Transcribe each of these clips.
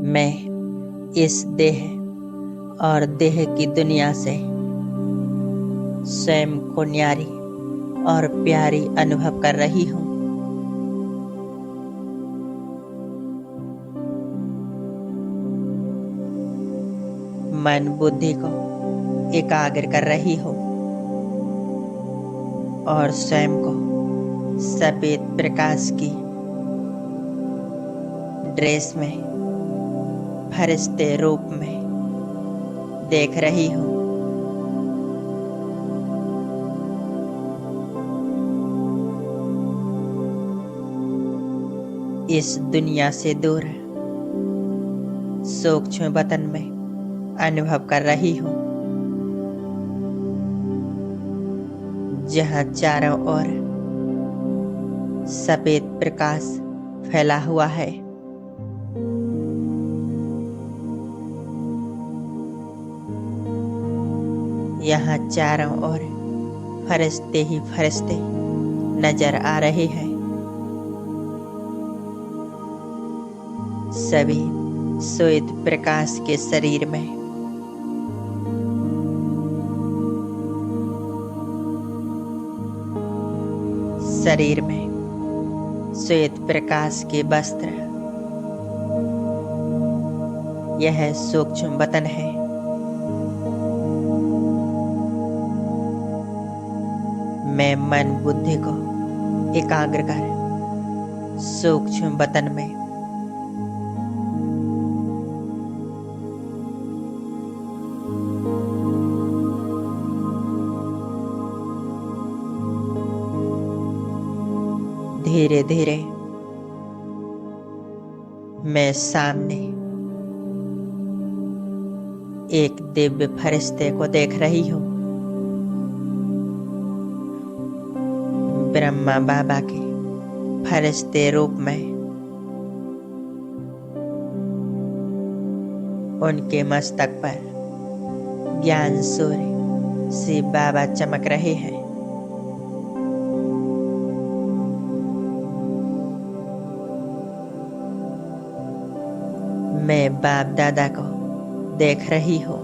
मैं इस देह और देह की दुनिया से स्वयं को न्यारी और प्यारी अनुभव कर रही हूँ। मन बुद्धि को एकाग्र कर रही हूँ और स्वयं को सफेद प्रकाश की ड्रेस में फरिश्ते रूप में देख रही हूँ। इस दुनिया से दूर सूक्ष्म वतन में अनुभव कर रही हूँ, जहाँ चारों ओर सफेद प्रकाश फैला हुआ है। यहाँ चारों ओर फरिश्ते ही फरिश्ते नजर आ रहे हैं। सभी श्वेत प्रकाश के शरीर में श्वेत प्रकाश के वस्त्र। यह सूक्ष्म वतन है। मैं मन बुद्धि को एकाग्र कर सूक्ष्म वतन में धीरे धीरे मैं सामने एक दिव्य फरिश्ते को देख रही हूँ। ब्रह्मा बाबा के फरिश्ते रूप में उनके मस्तक पर ज्ञान सूर्य से बाबा चमक रहे हैं। मैं बाप दादा को देख रही हूँ।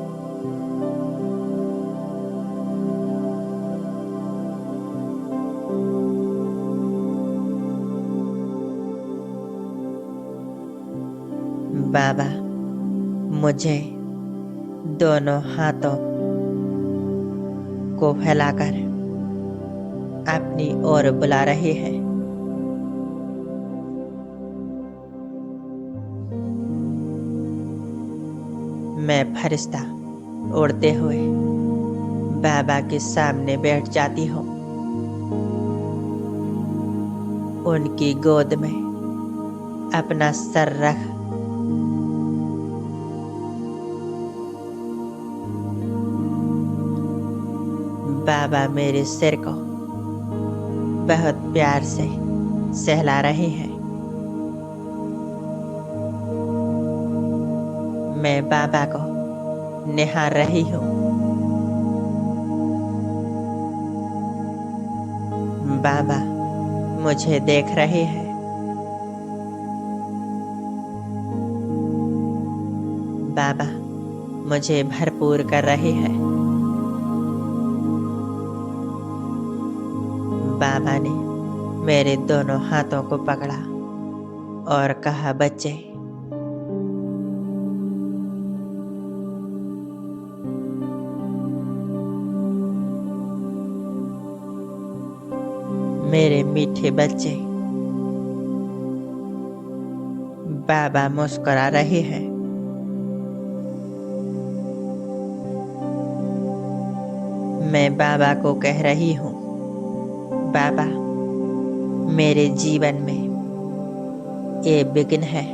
बाबा मुझे दोनों हाथों को फैलाकर अपनी ओर बुला रहे हैं। मैं फरिश्ता उड़ते हुए बाबा के सामने बैठ जाती हूँ। उनकी गोद में अपना सर रख बाबा मेरे सिर को बहुत प्यार से सहला रहे हैं। मैं बाबा को निहार रही हूँ। बाबा मुझे देख रहे हैं। बाबा मुझे भरपूर कर रहे हैं। बाबा ने मेरे दोनों हाथों को पकड़ा और कहा, बच्चे मेरे मीठे बच्चे। बाबा मुस्कुरा रहे हैं। मैं बाबा को कह रही हूँ, बाबा मेरे जीवन में ये विघ्न है।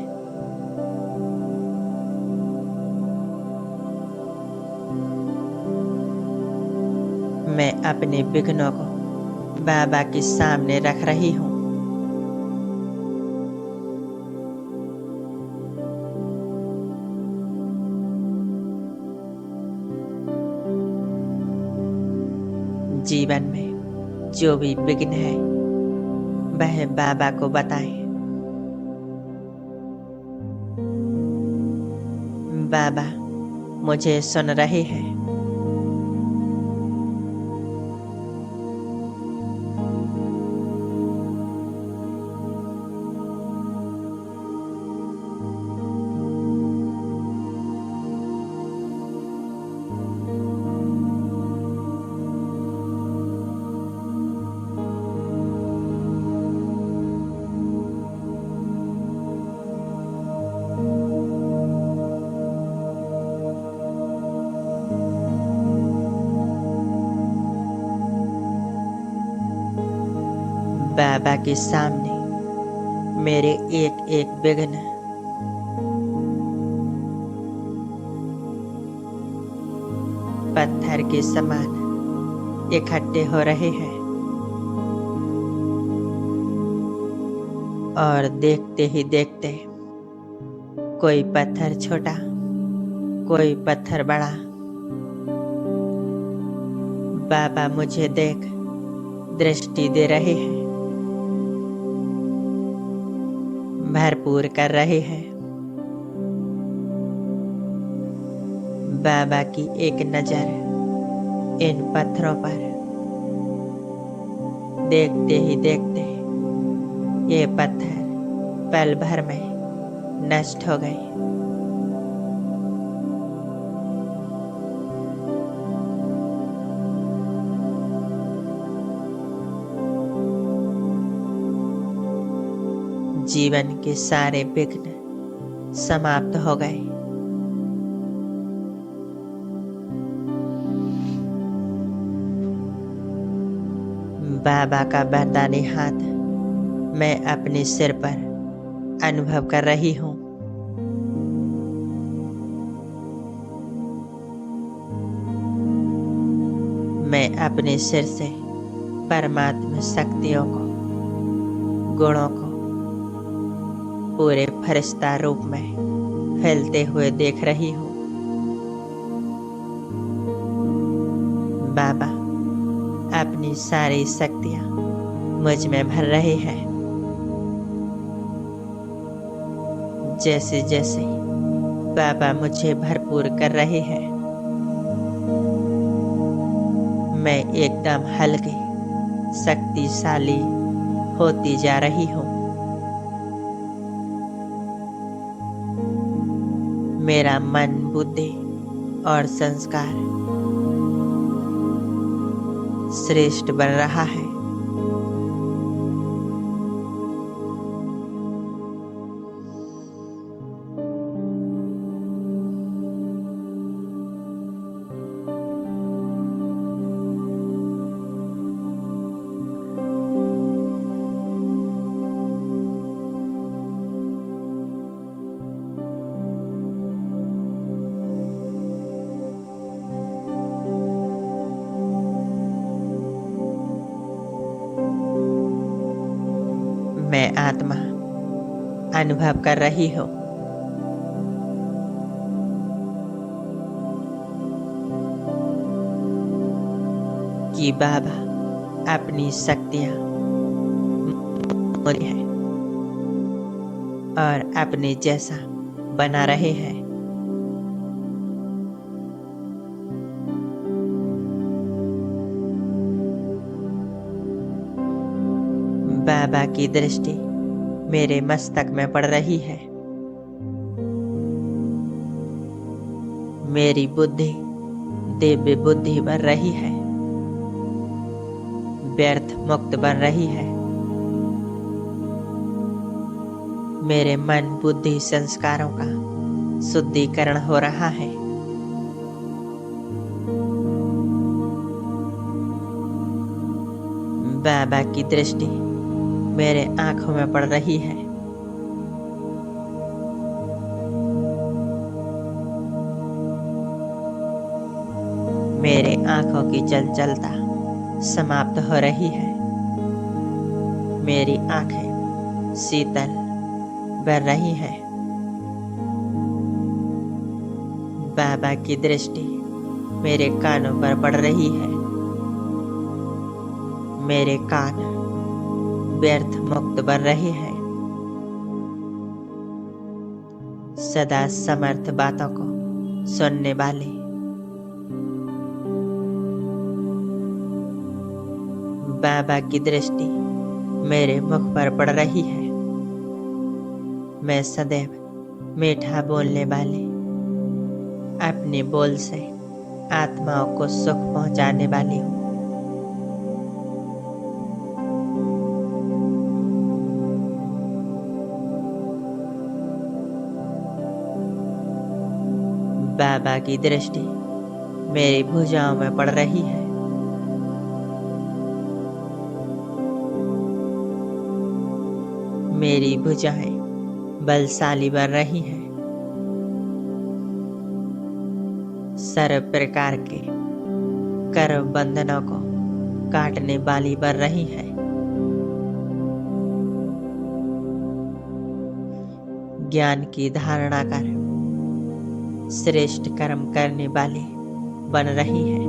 मैं अपने विघ्नों को बाबा के सामने रख रही हूँ। जीवन में जो भी विघ्न है वह बाबा को बताएं। बाबा मुझे सुन रहे हैं। बाबा के सामने मेरे एक एक विघ्न पत्थर के समान इकट्ठे हो रहे हैं और देखते ही देखते कोई पत्थर छोटा, कोई पत्थर बड़ा बाबा मुझे देख दृष्टि दे रहे हैं, भरपूर कर रहे हैं। बाबा की एक नजर इन पत्थरों पर, देखते ही देखते ये पत्थर पल भर में नष्ट हो गए। जीवन के सारे विघ्न समाप्त हो गए। बाबा का वरदानी हाथ मैं अपने सिर पर अनुभव कर रही हूँ। मैं अपने सिर से परमात्मा शक्तियों को, गुणों को पूरे फरिश्ता रूप में फैलते हुए देख रही हूँ। बाबा अपनी सारी शक्तियाँ मुझ में भर रहे हैं। जैसे जैसे बाबा मुझे भरपूर कर रहे हैं, मैं एकदम हल्की, शक्तिशाली होती जा रही हूँ। मेरा मन, बुद्धि और संस्कार श्रेष्ठ बन रहा है। मैं आत्मा अनुभव कर रही हूँ कि बाबा अपनी शक्तियाँ मुझे हैं और अपने जैसा बना रहे हैं। बाबा की दृष्टि मेरे मस्तक में पड़ रही है। मेरी बुद्धि दिव्य बुद्धि बन रही है, व्यर्थ मुक्त बन रही है। मेरे मन, बुद्धि, संस्कारों का शुद्धिकरण हो रहा है। बाबा की दृष्टि मेरे आंखों में पड़ रही है। मेरे आंखों की चंचलता समाप्त हो रही है। मेरी आंखें शीतल बन रही हैं। बाबा की दृष्टि मेरे कानों पर पड़ रही है। मेरे कान व्यर्थ मुक्त बन रहे हैं। सदा समर्थ बातों को सुनने वाले। बाबा की दृष्टि मेरे मुख पर पड़ रही है। मैं सदैव मीठा बोलने वाले, अपने बोल से आत्माओं को सुख पहुंचाने वाली हूँ। बाबा की दृष्टि मेरी भुजाओं में पड़ रही है। मेरी भुजाएं बलशाली बन रही हैं। सर्व प्रकार के कर्म बंधनों को काटने वाली बन रही हैं। ज्ञान की धारणा कर श्रेष्ठ कर्म करने वाली बन रही हैं।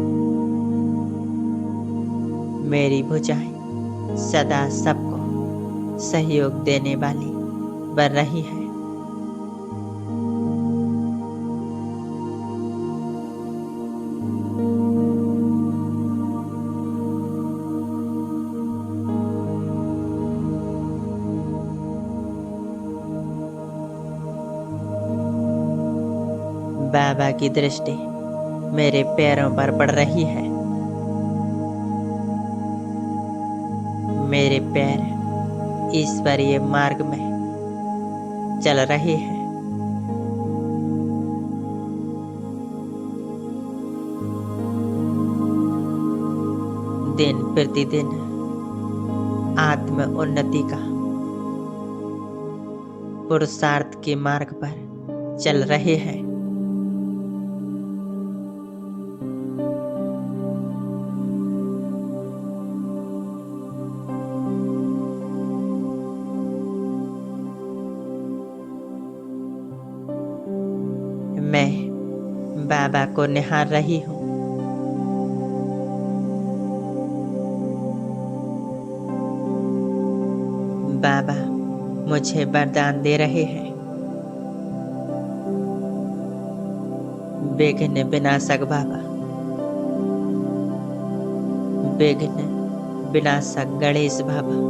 मेरी भुजाएं सदा सबको सहयोग देने वाली बन रही है। बाबा की दृष्टि मेरे पैरों पर पड़ रही है। मेरे पैर ईश्वरीय मार्ग में चल रहे हैं। दिन प्रतिदिन आत्म उन्नति का पुरुषार्थ के मार्ग पर चल रहे हैं। मैं बाबा को निहार रही हूँ। बाबा मुझे वरदान दे रहे हैं। विघ्न विनाशक बाबा, विघ्न विनाशक गणेश बाबा,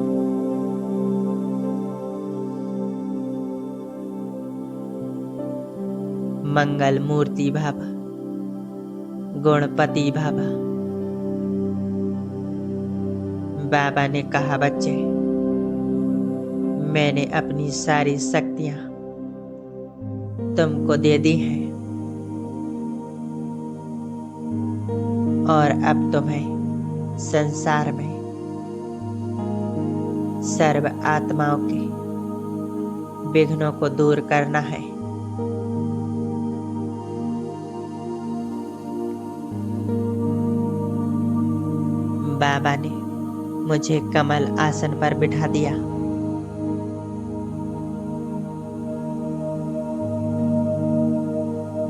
मंगल मूर्ति बाबा, गुणपति बाबा। बाबा ने कहा, बच्चे, मैंने अपनी सारी शक्तियां तुमको दे दी हैं और अब तुम्हें संसार में सर्व आत्माओं के विघ्नों को दूर करना है। बाबा ने मुझे कमल आसन पर बिठा दिया।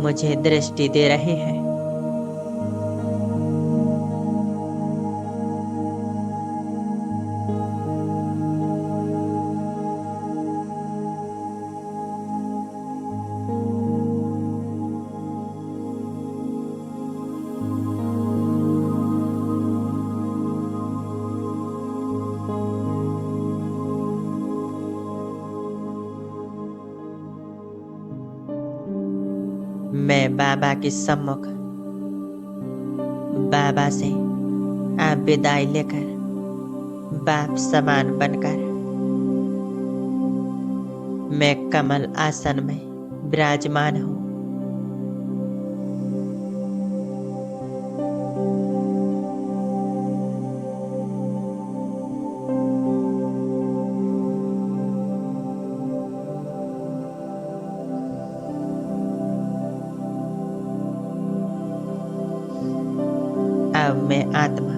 मुझे दृष्टि दे रहे हैं। मैं बाबा के सम्मुख बाबा से आप विदाई लेकर बाप समान बनकर मैं कमल आसन में विराजमान हूँ। अब मैं आत्मा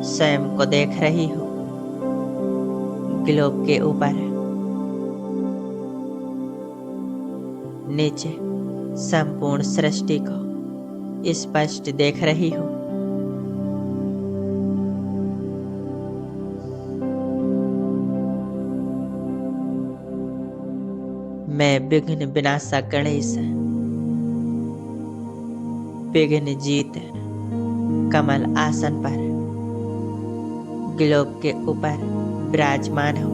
स्वयं को देख रही हूँ। ग्लोब के ऊपर नीचे संपूर्ण सृष्टि को स्पष्ट देख रही हूँ। मैं विघ्न विनाशक गणेश विघ्न जीत कमल आसन पर ग्लोब के ऊपर विराजमान हो।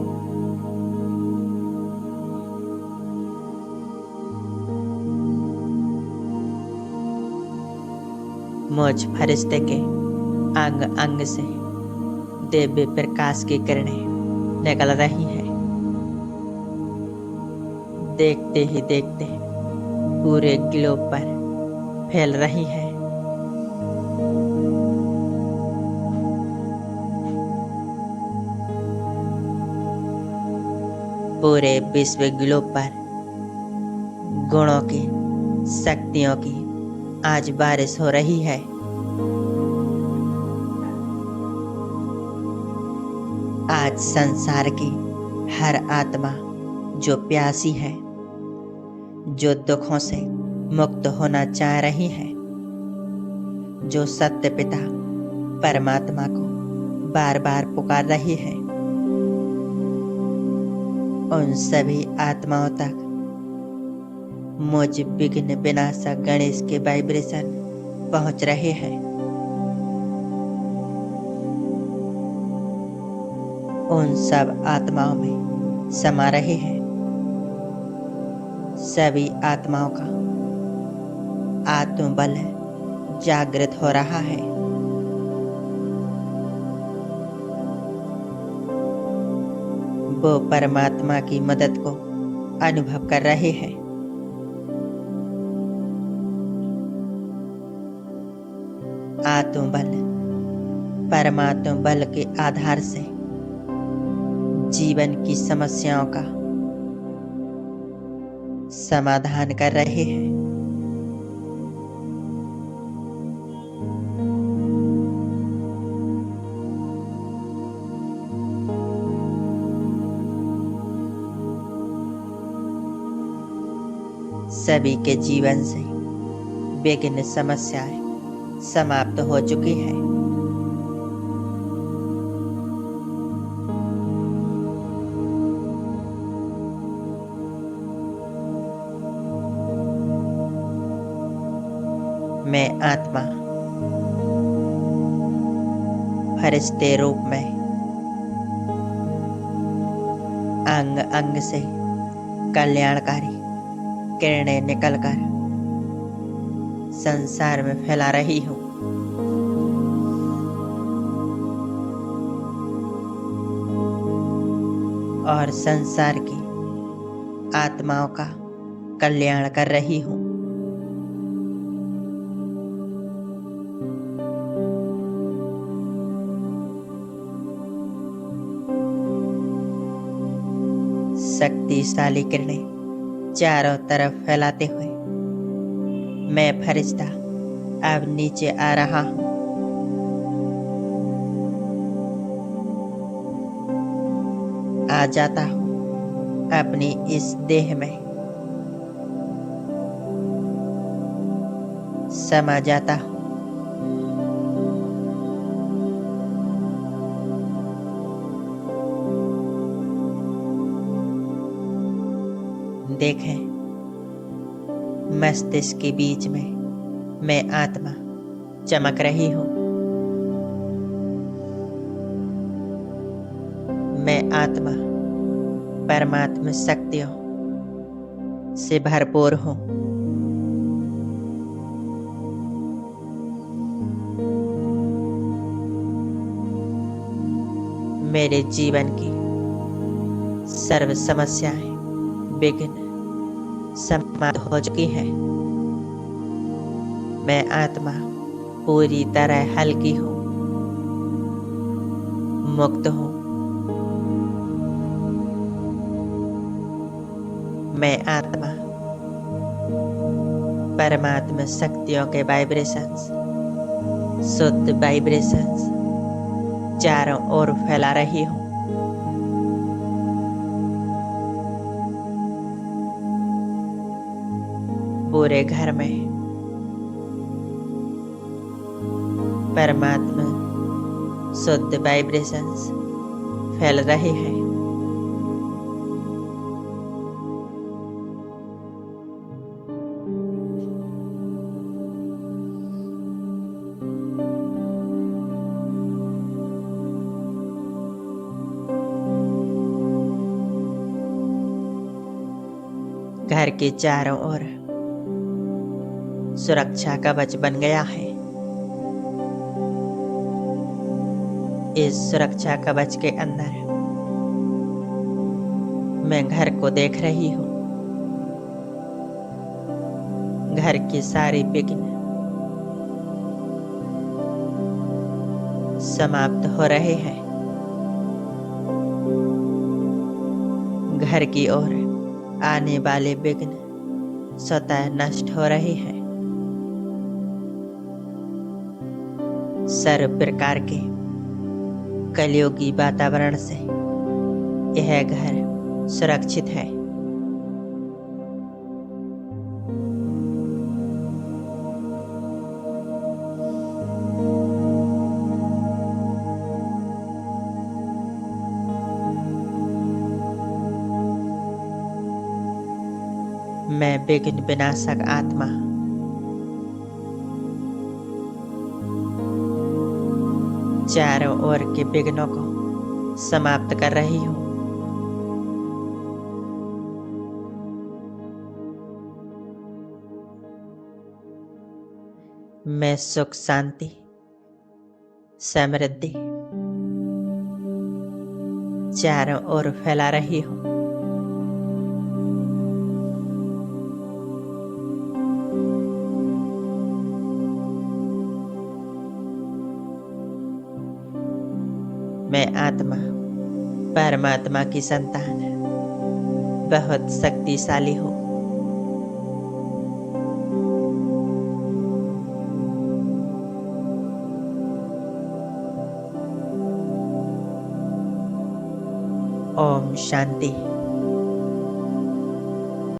मुझ फरिश्ते के अंग अंग से दिव्य प्रकाश की किरणें निकल रही हैं। देखते ही देखते पूरे ग्लोब पर फैल रही है। पूरे विश्व ग्लोब पर गुणों की, शक्तियों की आज बारिश हो रही है। आज संसार की हर आत्मा जो प्यासी है, जो दुखों से मुक्त होना चाह रही है, जो सत्य पिता परमात्मा को बार बार पुकार रही है, उन सभी आत्माओं तक मुझ विघ्न विनाशक गणेश के वाइब्रेशन पहुंच रहे हैं। उन सब आत्माओं में समा रहे हैं। सभी आत्माओं का आत्मबल जागृत हो रहा है। वो परमात्मा की मदद को अनुभव कर रहे हैं। आत्मबल परमात्मा बल के आधार से जीवन की समस्याओं का समाधान कर रहे हैं। सभी के जीवन से विघ्न समस्याएं समाप्त हो चुकी है। मैं आत्मा फरिश्ते रूप में अंग अंग से कल्याणकारी किरणें निकलकर संसार में फैला रही हूँ। और संसार की आत्माओं का कल्याण कर रही हूँ। शक्तिशाली किरणें चारों तरफ फैलाते हुए मैं फरिश्ता अब नीचे आ रहा हूँ। आ जाता हूँ अपनी इस देह में, समा जाता हूँ। देखें, मस्तिष्क के बीच में मैं आत्मा चमक रही हूँ। मैं आत्मा परमात्मा शक्तियों से भरपूर हूँ। मेरे जीवन की सर्व समस्याएं विघ्न समाप्त हो चुकी है। मैं आत्मा पूरी तरह हल्की हूँ, मुक्त हूँ। मैं आत्मा परमात्मा शक्तियों के वाइब्रेशंस, शुद्ध वाइब्रेशंस चारों ओर फैला रही हूँ। पूरे घर में परमात्मा शुद्ध वाइब्रेशंस फैल रहे हैं। घर के चारों ओर सुरक्षा कवच बन गया है। इस सुरक्षा कवच के अंदर मैं घर को देख रही हूँ। घर की सारी विघ्न समाप्त हो रहे हैं। घर की ओर आने वाले विघ्न स्वतः नष्ट हो रहे हैं। सर्व प्रकार के कलयुगी वातावरण से यह घर सुरक्षित है। मैं विघ्न विनाशक आत्मा चारों ओर के विघ्नों को समाप्त कर रही हूँ। मैं सुख शांति समृद्धि चारों ओर फैला रही हूँ। मैं आत्मा परमात्मा की संतान बहुत शक्तिशाली हूँ। ओम शांति।